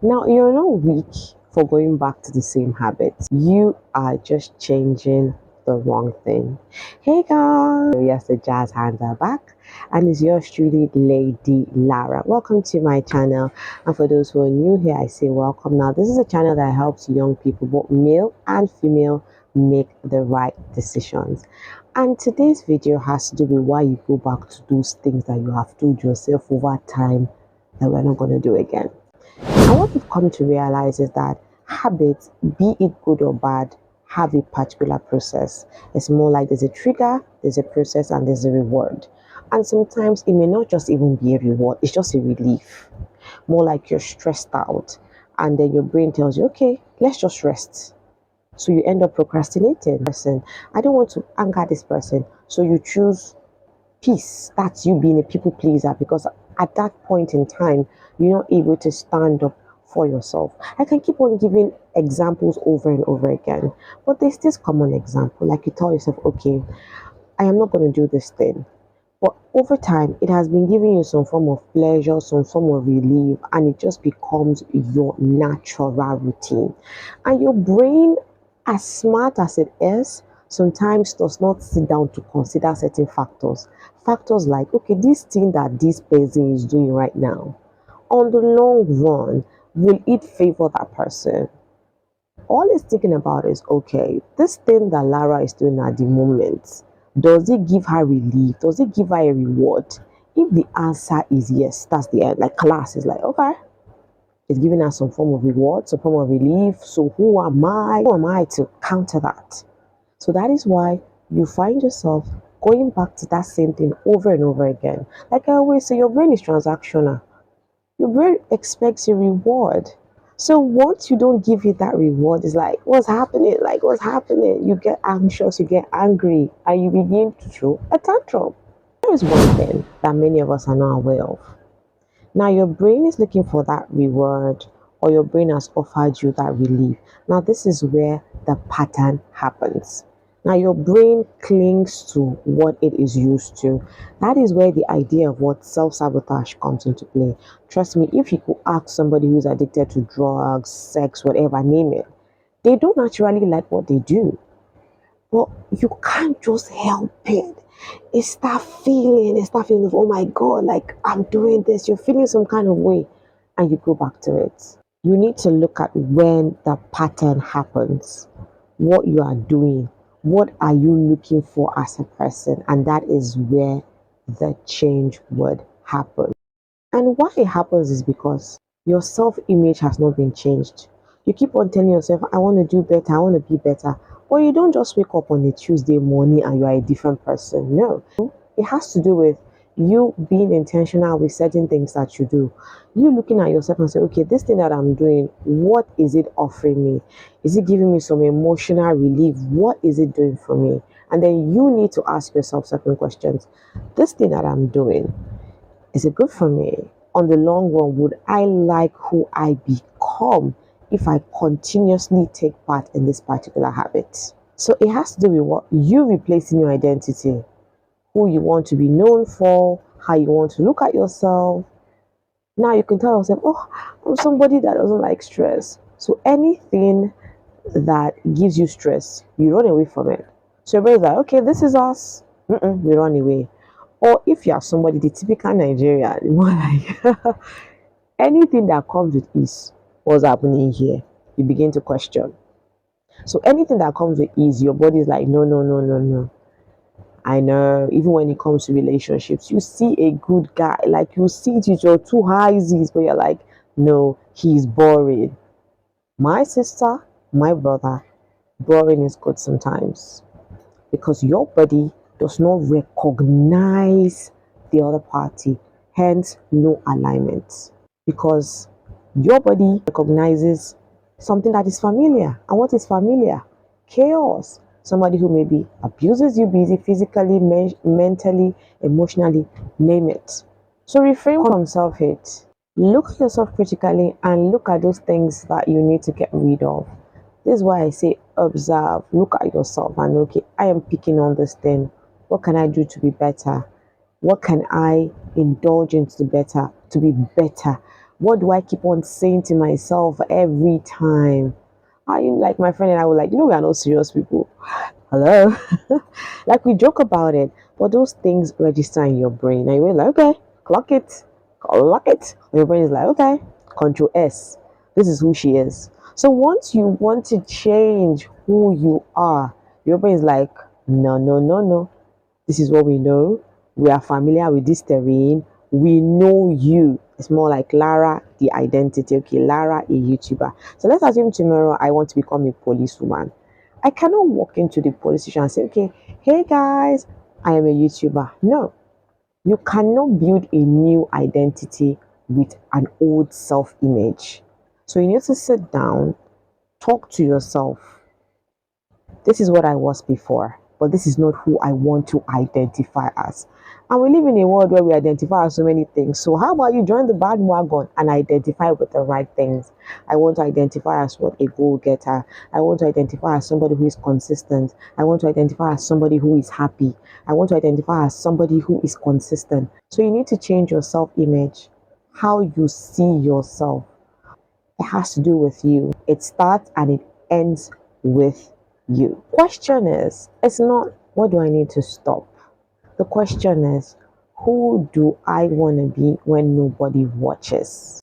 Now, you're not weak for going back to the same habits. You are just changing the wrong thing. Hey guys! Yes, the jazz hands are back, and it's yours truly, Lady Lara. Welcome to my channel. And for those who are new here, I say welcome. Now, this is a channel that helps young people, both male and female, make the right decisions. And today's video has to do with why you go back to those things that you have told yourself over time that we're not going to do again. And what we've come to realize is that habits, be it good or bad, have a particular process. It's more like there's a trigger, there's a process, and there's a reward. And sometimes it may not just even be a reward, it's just a relief. More like you're stressed out, and then your brain tells you, okay, let's just rest. So you end up procrastinating. Person, I don't want to anger this person. So you choose peace. That's you being a people pleaser because at that point in time, you're not able to stand up for yourself. I can keep on giving examples over and over again, but there's this common example. Like you tell yourself, okay, I am not going to do this thing. But over time, it has been giving you some form of pleasure, some form of relief, and it just becomes your natural routine. And your brain, as smart as it is, sometimes does not sit down to consider certain factors. Factors like, okay, this thing that this person is doing right now, on the long run, will it favor that person? All it's thinking about is, okay, this thing that Lara is doing at the moment, does it give her relief? Does it give her a reward? If the answer is yes, that's the end. Like class is like, okay, it's giving us some form of reward, some form of relief. So who am I? Who am I to counter that? So that is why you find yourself going back to that same thing over and over again. Like I always say, your brain is transactional. Your brain expects a reward. So once you don't give it that reward, it's like, what's happening? Like, what's happening? You get anxious, you get angry, and you begin to throw a tantrum. There is one thing that many of us are not aware of. Now, your brain is looking for that reward, or your brain has offered you that relief. Now, this is where the pattern happens. Now, your brain clings to what it is used to. That is where the idea of what self-sabotage comes into play. Trust me, if you could ask somebody who's addicted to drugs, sex, whatever, name it, they don't naturally like what they do. But you can't just help it. It's that feeling of, oh my God, like I'm doing this. You're feeling some kind of way and you go back to it. You need to look at when the pattern happens, what you are doing, what are you looking for as a person, and that is where the change would happen. And why it happens is because your self image has not been changed. You keep on telling yourself, I want to do better, I want to be better. But you don't just wake up on a Tuesday morning and you are a different person. No, it has to do with you being intentional with certain things that you do. You looking at yourself and say, okay, this thing that I'm doing, what is it offering me? Is it giving me some emotional relief? What is it doing for me? And then you need to ask yourself certain questions. This thing that I'm doing, is it good for me? On the long run, would I like who I become if I continuously take part in this particular habit? So it has to do with what you replacing your identity, who you want to be known for, how you want to look at yourself. Now you can tell yourself, oh, I'm somebody that doesn't like stress. So anything that gives you stress, you run away from it. So everybody's like, okay, this is us. We run away. Or if you are somebody, the typical Nigerian, more like anything that comes with ease, what's happening here? You begin to question. So anything that comes with ease, your body is like, no, no, no, no, no. I know, even when it comes to relationships, you see a good guy, like you see it with your two eyes, but you're like, no, he's boring. My sister, my brother, boring is good sometimes because your body does not recognize the other party, hence no alignment. Because your body recognizes something that is familiar. And what is familiar? Chaos. Somebody who maybe abuses you busy physically, mentally, emotionally, name it. So refrain from self-hate. Look at yourself critically and look at those things that you need to get rid of. This is why I say observe, look at yourself and okay, I am picking on this thing. What can I do to be better? What can I indulge into better to be better? What do I keep on saying to myself every time? I like my friend and I were like, we are not serious people. Hello. Like we joke about it, but those things register in your brain and you're like, okay, clock it. And your brain is like, okay, control S. This is who she is. So once you want to change who you are, your brain is like, no, no, no, no. This is what we know. We are familiar with this terrain. We know you. It's more like Lara, the identity. Okay, Lara, a YouTuber. So let's assume tomorrow I want to become a policewoman. I cannot walk into the police station and say, okay, hey guys, I am a YouTuber. No, you cannot build a new identity with an old self image. So you need to sit down, talk to yourself. This is what I was before, but this is not who I want to identify as. And we live in a world where we identify as so many things. So how about you join the bandwagon and identify with the right things? I want to identify as what a goal-getter. I want to identify as somebody who is consistent. I want to identify as somebody who is happy. I want to identify as somebody who is consistent. So you need to change your self-image, how you see yourself. It has to do with you. It starts and it ends with you. Question is, it's not what do I need to stop? The question is, who do I want to be when nobody watches?